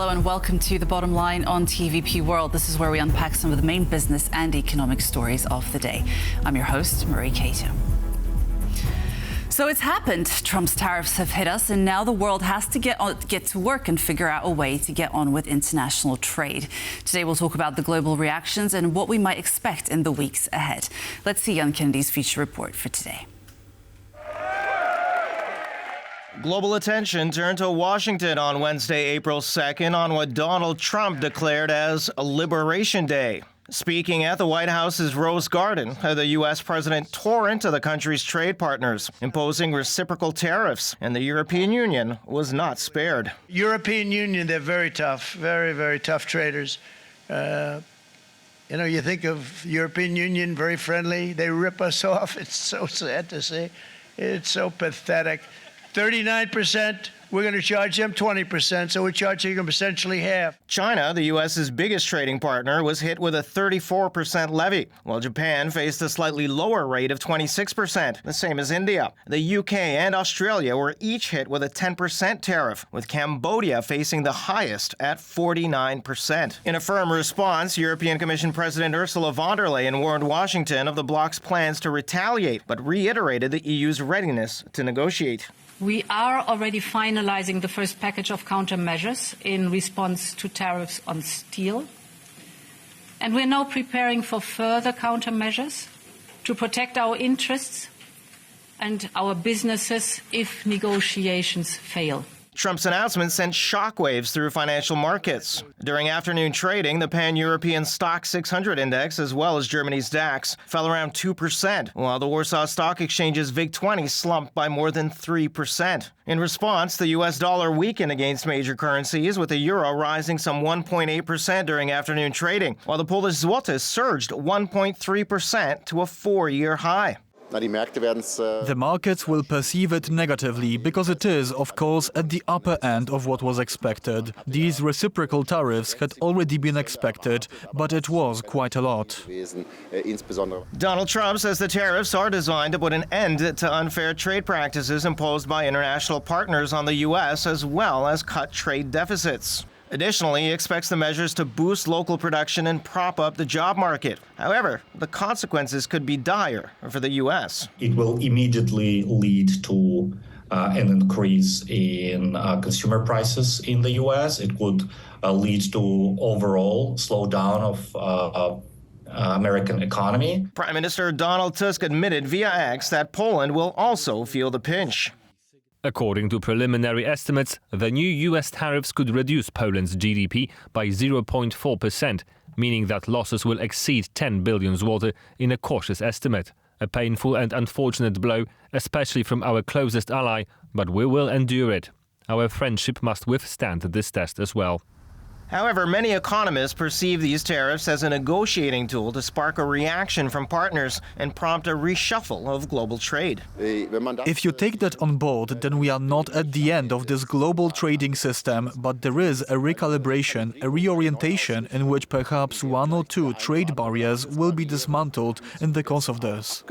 Hello and welcome to The Bottom Line on TVP World. This is where we unpack some of the main business and economic stories of the day. I'm your host, Marie Cato. So it's happened. Trump's tariffs have hit us, and now the world has to get to work and figure out a way to get on with international trade. Today we'll talk about the global reactions and what we might expect in the weeks ahead. Let's see Jan Kennedy's feature report for today. Global attention turned to Washington on Wednesday, April 2nd, on what Donald Trump declared as a Liberation Day. Speaking at the White House's Rose Garden, the U.S. president tore into the country's trade partners, imposing reciprocal tariffs, and the European Union was not spared. European Union, they're very tough, very, very tough traders. You think of European Union, very friendly. They rip us off. It's so sad to see. It's so pathetic. 39%, we're going to charge them 20%, so we're charging them essentially half. China, the U.S.'s biggest trading partner, was hit with a 34% levy, while Japan faced a slightly lower rate of 26%, the same as India. The U.K. and Australia were each hit with a 10% tariff, with Cambodia facing the highest at 49%. In a firm response, European Commission President Ursula von der Leyen warned Washington of the bloc's plans to retaliate, but reiterated the EU's readiness to negotiate. We are already finalizing the first package of countermeasures in response to tariffs on steel. And we're now preparing for further countermeasures to protect our interests and our businesses if negotiations fail. Trump's announcement sent shockwaves through financial markets. During afternoon trading, the pan-European Stock 600 index, as well as Germany's DAX, fell around 2%, while the Warsaw Stock Exchange's VIG 20 slumped by more than 3%. In response, the U.S. dollar weakened against major currencies, with the euro rising some 1.8% during afternoon trading, while the Polish zloty surged 1.3% to a four-year high. The markets will perceive it negatively because it is, of course, at the upper end of what was expected. These reciprocal tariffs had already been expected, but it was quite a lot. Donald Trump says the tariffs are designed to put an end to unfair trade practices imposed by international partners on the U.S., as well as cut trade deficits. Additionally, he expects the measures to boost local production and prop up the job market. However, the consequences could be dire for the U.S. It will immediately lead to an increase in consumer prices in the U.S. It would lead to overall slowdown of American economy. Prime Minister Donald Tusk admitted via X that Poland will also feel the pinch. According to preliminary estimates, the new U.S. tariffs could reduce Poland's GDP by 0.4%, meaning that losses will exceed 10 billion zloty in a cautious estimate. A painful and unfortunate blow, especially from our closest ally, but we will endure it. Our friendship must withstand this test as well. However, many economists perceive these tariffs as a negotiating tool to spark a reaction from partners and prompt a reshuffle of global trade. If you take that on board, then we are not at the end of this global trading system, but there is a recalibration, a reorientation in which perhaps one or two trade barriers will be dismantled in the course of this.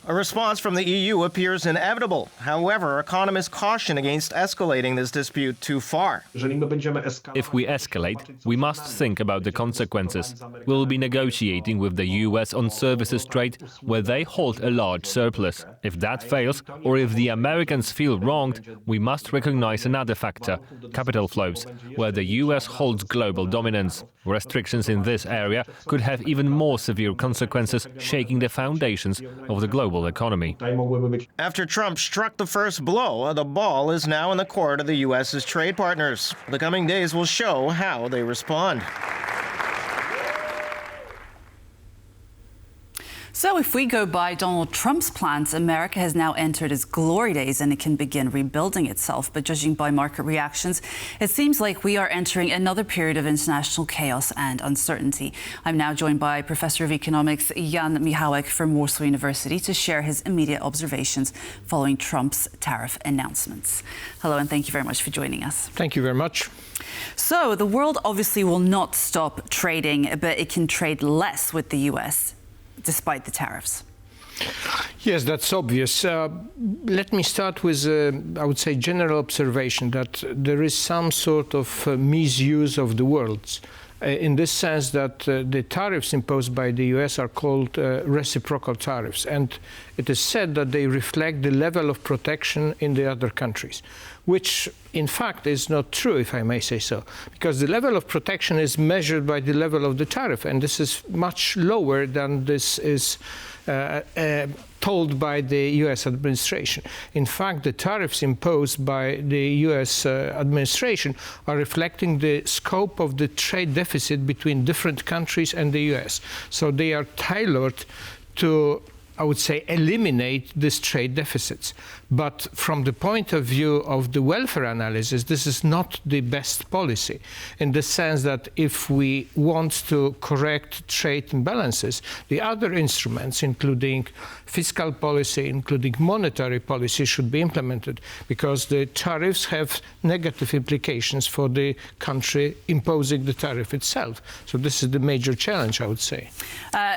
A response from the EU appears inevitable. However, economists caution against escalating this dispute too far. If we escalate, we must think about the consequences. We'll be negotiating with the US on services trade where they hold a large surplus. If that fails, or if the Americans feel wronged, we must recognize another factor, capital flows, where the US holds global dominance. Restrictions in this area could have even more severe consequences, shaking the foundations of the global economy. After Trump struck the first blow, the ball is now in the court of the U.S.'s trade partners. The coming days will show how they respond. So if we go by Donald Trump's plans, America has now entered its glory days and it can begin rebuilding itself. But judging by market reactions, it seems like we are entering another period of international chaos and uncertainty. I'm now joined by Professor of Economics Jan Michałek from Warsaw University to share his immediate observations following Trump's tariff announcements. Hello, and thank you very much for joining us. Thank you very much. So the world obviously will not stop trading, but it can trade less with the U.S. despite the tariffs. Yes, that's obvious. Let me start with, I would say, general observation that there is some sort of misuse of the words. In this sense that the tariffs imposed by the US are called reciprocal tariffs, and it is said that they reflect the level of protection in the other countries, which in fact is not true, if I may say so, because the level of protection is measured by the level of the tariff, and this is much lower than this is told by the US administration. In fact, the tariffs imposed by the US administration are reflecting the scope of the trade deficit between different countries and the US. So they are tailored to, I would say, eliminate these trade deficits. But from the point of view of the welfare analysis, this is not the best policy, in the sense that if we want to correct trade imbalances, the other instruments, including fiscal policy, including monetary policy, should be implemented, because the tariffs have negative implications for the country imposing the tariff itself. So this is the major challenge, I would say.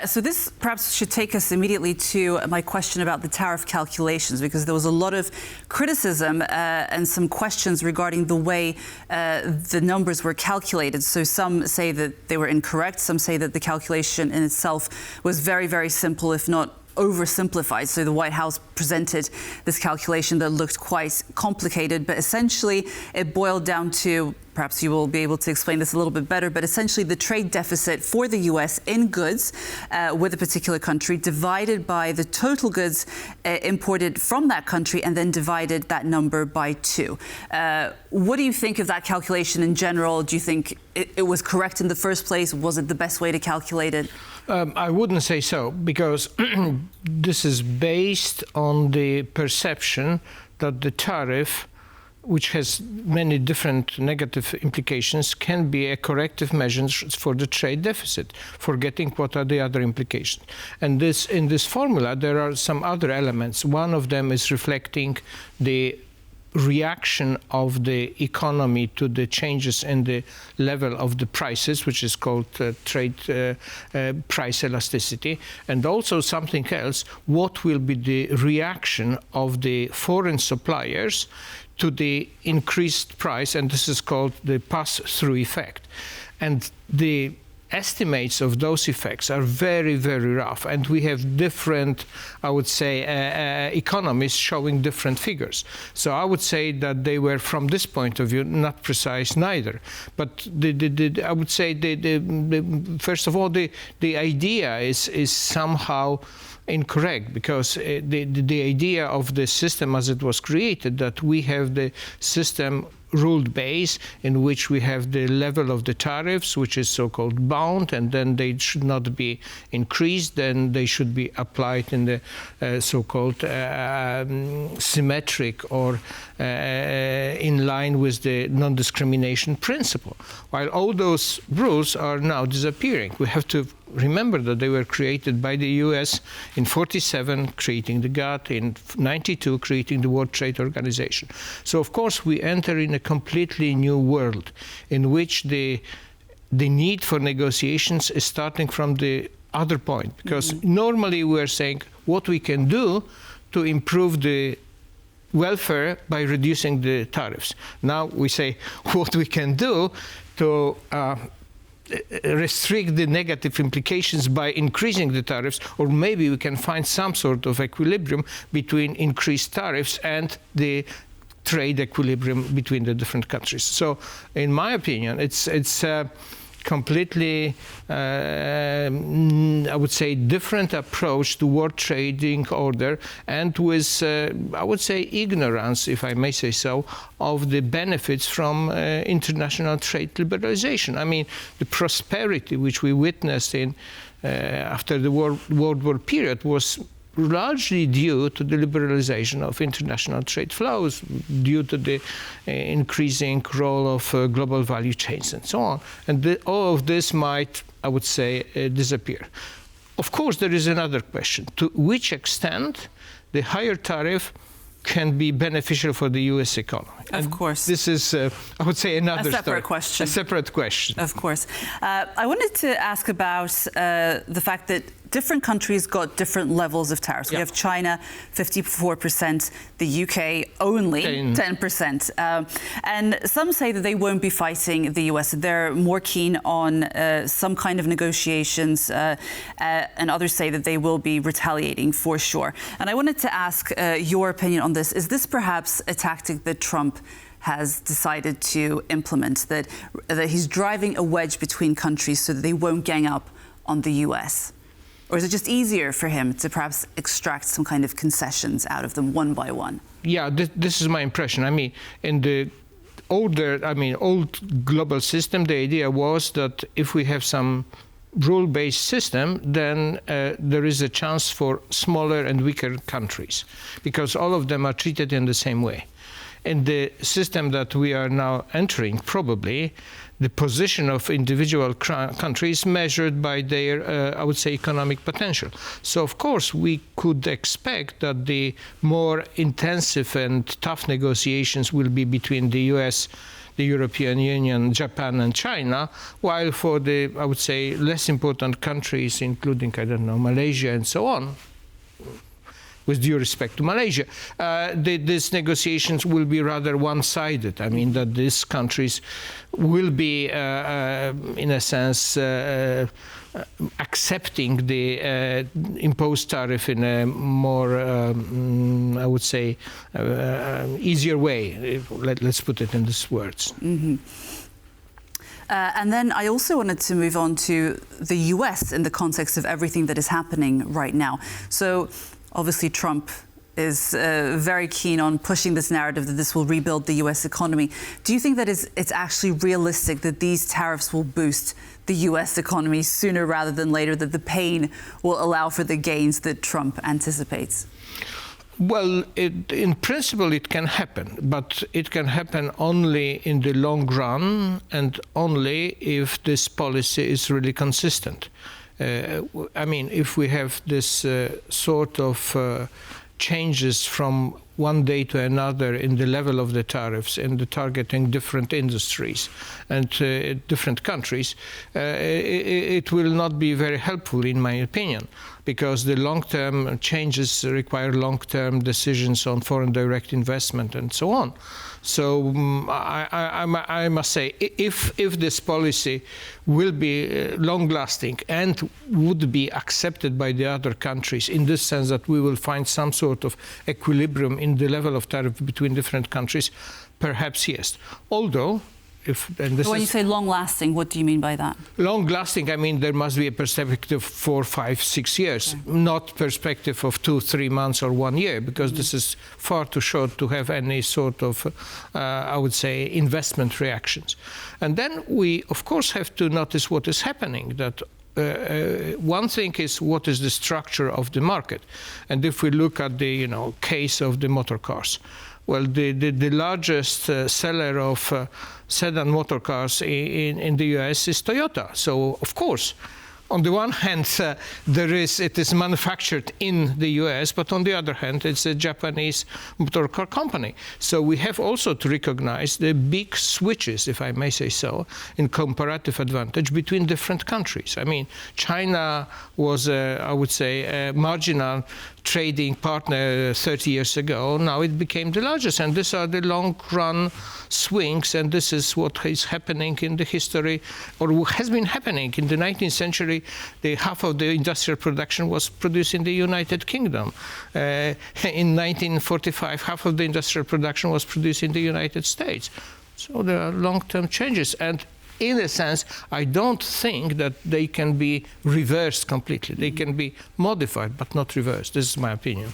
So this perhaps should take us immediately to my question about the tariff calculations, because there was a lot of criticism and some questions regarding the way the numbers were calculated. So some say that they were incorrect, some say that the calculation in itself was very, very simple, if not oversimplified. So the White House presented this calculation that looked quite complicated, but essentially it boiled down to, perhaps you will be able to explain this a little bit better, but essentially the trade deficit for the US in goods with a particular country divided by the total goods imported from that country, and then divided that number by 2. What do you think of that calculation in general? Do you think it was correct in the first place? Was it the best way to calculate it? I wouldn't say so, because this is based on the perception that the tariff, which has many different negative implications, can be a corrective measure for the trade deficit, forgetting what are the other implications. And in this formula, there are some other elements. One of them is reflecting the reaction of the economy to the changes in the level of the prices, which is called trade price elasticity, and also something else, what will be the reaction of the foreign suppliers to the increased price, and this is called the pass-through effect. And the estimates of those effects are very, very rough, and we have different, I would say, economists showing different figures. So I would say that they were, from this point of view, not precise neither. But I would say, first of all, the idea is somehow incorrect, because the idea of the system as it was created, that we have the system ruled base in which we have the level of the tariffs, which is so-called bound, and then they should not be increased, then they should be applied in the so-called symmetric or in line with the non-discrimination principle. While all those rules are now disappearing, we have to remember that they were created by the US in 47, creating the GATT, in 92, creating the World Trade Organization. So, of course, we enter in a completely new world in which the need for negotiations is starting from the other point. Because normally we're saying what we can do to improve the welfare by reducing the tariffs. Now we say what we can do to restrict the negative implications by increasing the tariffs, or maybe we can find some sort of equilibrium between increased tariffs and the trade equilibrium between the different countries. So, in my opinion, it's completely, I would say, different approach to world trading order, and with, I would say, ignorance, if I may say so, of the benefits from international trade liberalization. I mean, the prosperity which we witnessed in after the World War period was largely due to the liberalization of international trade flows, due to the increasing role of global value chains and so on. And all of this might, I would say, disappear. Of course, there is another question. To which extent the higher tariff can be beneficial for the U.S. economy? Of course. This is, I would say, another separate question. A separate question. Of course. I wanted to ask about the fact that different countries got different levels of tariffs. We have China, 54%, the UK only 10%. And some say that they won't be fighting the US. They're more keen on some kind of negotiations, and others say that they will be retaliating for sure. And I wanted to ask your opinion on this. Is this perhaps a tactic that Trump has decided to implement, that he's driving a wedge between countries so that they won't gang up on the US? Or is it just easier for him to perhaps extract some kind of concessions out of them one by one? Yeah, this is my impression. I mean, in the old global system, the idea was that if we have some rule-based system, then there is a chance for smaller and weaker countries, because all of them are treated in the same way. In the system that we are now entering, probably, the position of individual countries measured by their, I would say, economic potential. So, of course, we could expect that the more intensive and tough negotiations will be between the US, the European Union, Japan, and China, while for the, I would say, less important countries, including, I don't know, Malaysia and so on, with due respect to Malaysia, these negotiations will be rather one-sided. I mean, that these countries will be, in a sense, accepting the imposed tariff in a more, I would say, easier way. Let's put it in these words. Mm-hmm. And then I also wanted to move on to the US in the context of everything that is happening right now. So obviously Trump is very keen on pushing this narrative that this will rebuild the US economy. Do you think that it's actually realistic that these tariffs will boost the US economy sooner rather than later, that the pain will allow for the gains that Trump anticipates? Well, in principle, it can happen, but it can happen only in the long run and only if this policy is really consistent. I mean, if we have this sort of changes from one day to another in the level of the tariffs and the targeting different industries and different countries, it will not be very helpful, in my opinion, because the long-term changes require long-term decisions on foreign direct investment and so on. So I must say, if this policy will be long-lasting and would be accepted by the other countries in this sense that we will find some sort of equilibrium in the level of tariff between different countries, perhaps yes. Although, when you say long-lasting, what do you mean by that? Long-lasting, I mean there must be a perspective 4, 5, 6 years, not perspective of 2, 3 months or 1 year, because this is far too short to have any sort of, I would say, investment reactions. And then we, of course, have to notice what is happening, that one thing is what is the structure of the market. And if we look at the case of the motor cars, well, the largest seller of sedan motor cars in the US is Toyota. So, of course, on the one hand, it is manufactured in the US, but on the other hand, it's a Japanese motor car company. So we have also to recognize the big switches, if I may say so, in comparative advantage between different countries. I mean, China was, I would say, a marginal trading partner 30 years ago. Now it became the largest, and these are the long-run swings, and this is what is happening in the history, or has been happening. In the 19th century, half of the industrial production was produced in the United Kingdom. In 1945, half of the industrial production was produced in the United States. So there are long-term changes, and in a sense, I don't think that they can be reversed completely. They can be modified, but not reversed. This is my opinion.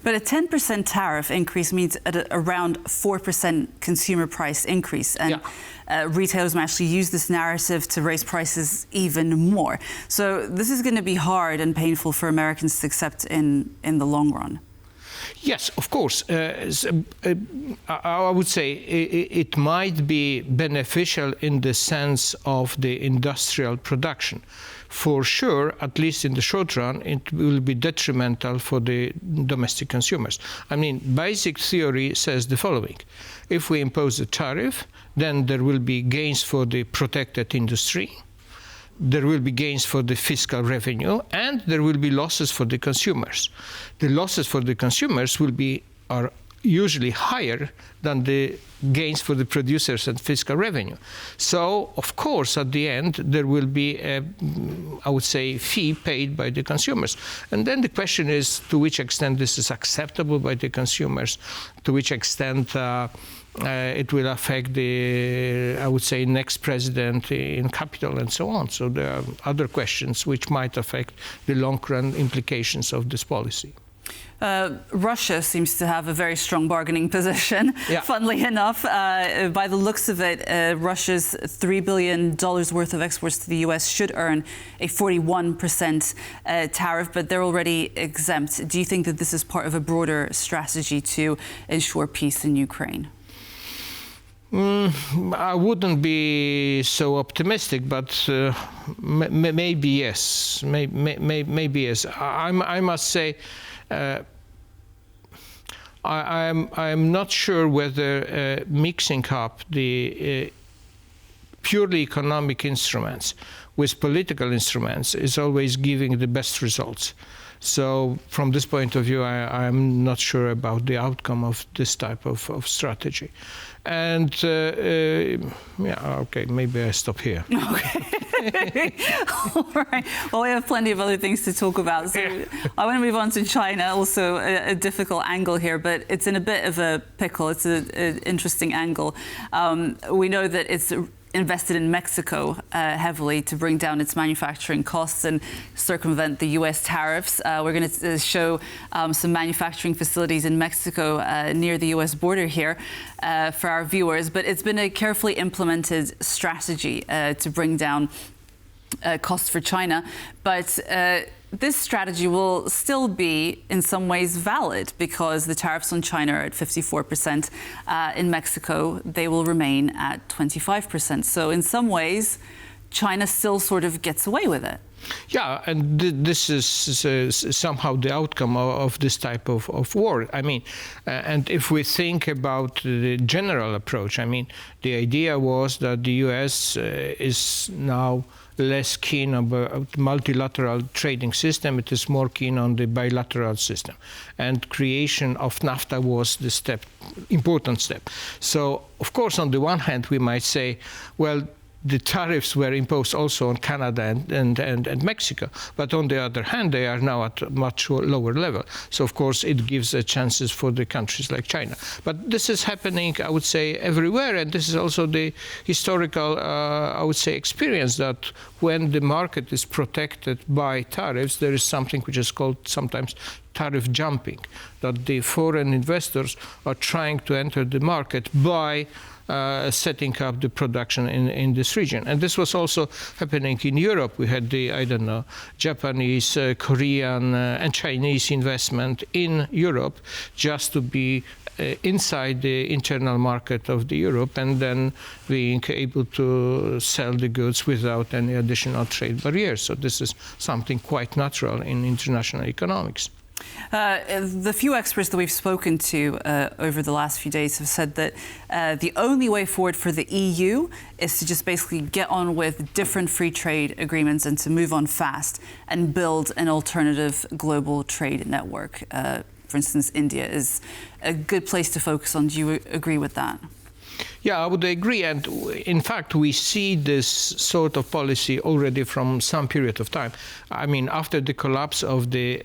But a 10% tariff increase means around 4% consumer price increase. And retailers might actually use this narrative to raise prices even more. So this is going to be hard and painful for Americans to accept in the long run. Yes, of course. I would say it might be beneficial in the sense of the industrial production. For sure, at least in the short run, it will be detrimental for the domestic consumers. I mean, basic theory says the following. If we impose a tariff, then there will be gains for the protected industry. there will be gains for the fiscal revenue, and there will be losses for the consumers. The losses for the consumers are usually higher than the gains for the producers and fiscal revenue. So, of course, at the end, there will be I would say, fee paid by the consumers. And then the question is to which extent this is acceptable by the consumers, to which extent it will affect the, I would say, next president in capital and so on. So there are other questions which might affect the long-run implications of this policy. Russia seems to have a very strong bargaining position, funnily enough. By the looks of it, Russia's $3 billion worth of exports to the US should earn a 41% tariff, but they're already exempt. Do you think that this is part of a broader strategy to ensure peace in Ukraine? I wouldn't be so optimistic, but maybe yes. Maybe yes. I must say, I'm not sure whether mixing up the purely economic instruments with political instruments is always giving the best results. So from this point of view, I'm not sure about the outcome of this type of strategy. And okay, maybe I stop here. Okay. All right. Well, we have plenty of other things to talk about. So I want to move on to China, also a difficult angle here, but it's in a bit of a pickle. It's an interesting angle. We know that it's invested in Mexico heavily to bring down its manufacturing costs and circumvent the US tariffs. We're going to show some manufacturing facilities in Mexico near the US border here for our viewers. But it's been a carefully implemented strategy to bring down costs for China. But this strategy will still be in some ways valid because the tariffs on China are at 54%. In Mexico, they will remain at 25%. So in some ways, China still sort of gets away with it. Yeah, and this is somehow the outcome of this type of war. I mean, and if we think about the general approach, I mean, the idea was that the US is now less keen about multilateral trading system. It is more keen on the bilateral system. And creation of NAFTA was the important step. So, of course, on the one hand, we might say, well, the tariffs were imposed also on Canada and Mexico, but on the other hand, they are now at a much lower level. So, of course, it gives chances for the countries like China. But this is happening, I would say, everywhere, and this is also the historical, I would say, experience that when the market is protected by tariffs, there is something which is called sometimes tariff jumping, that the foreign investors are trying to enter the market by setting up the production in this region. And this was also happening in Europe. We had the, I don't know, Japanese, Korean, and Chinese investment in Europe just to be inside the internal market of the Europe and then being able to sell the goods without any additional trade barriers. So this is something quite natural in international economics. The few experts that we've spoken to over the last few days have said that the only way forward for the EU is to just basically get on with different free trade agreements and to move on fast and build an alternative global trade network. For instance, India is a good place to focus on. Do you agree with that? Yeah, I would agree. And in fact, we see this sort of policy already from some period of time. I mean, after the collapse of the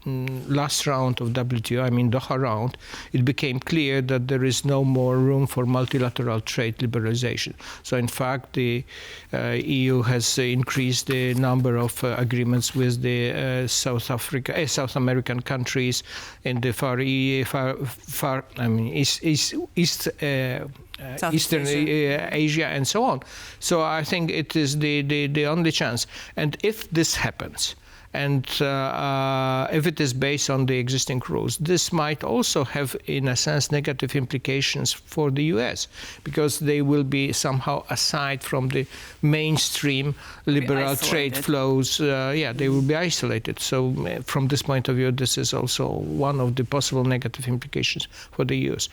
last round of WTO, I mean, Doha round, it became clear that there is no more room for multilateral trade liberalization. So, in fact, the EU has increased the number of agreements with the South American countries in the Eastern Asia and so on. So I think it is the only chance. And if this happens, and if it is based on the existing rules, this might also have, in a sense, negative implications for the US, because they will be somehow aside from the mainstream liberal trade flows. They will be isolated. So from this point of view, this is also one of the possible negative implications for the US.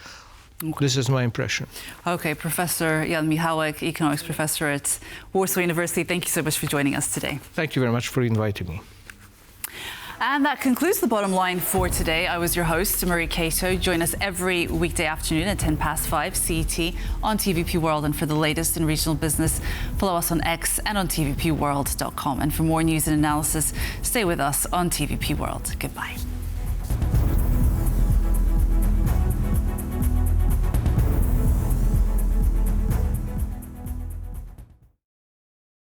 This is my impression. Okay, Professor Jan Michałek, economics professor at Warsaw University, thank you so much for joining us today. Thank you very much for inviting me. And that concludes the bottom line for today. I was your host, Marie Cato. Join us every weekday afternoon at 5:10 CET on TVP World. And for the latest in regional business, follow us on X and on tvpworld.com. And for more news and analysis, stay with us on TVP World. Goodbye.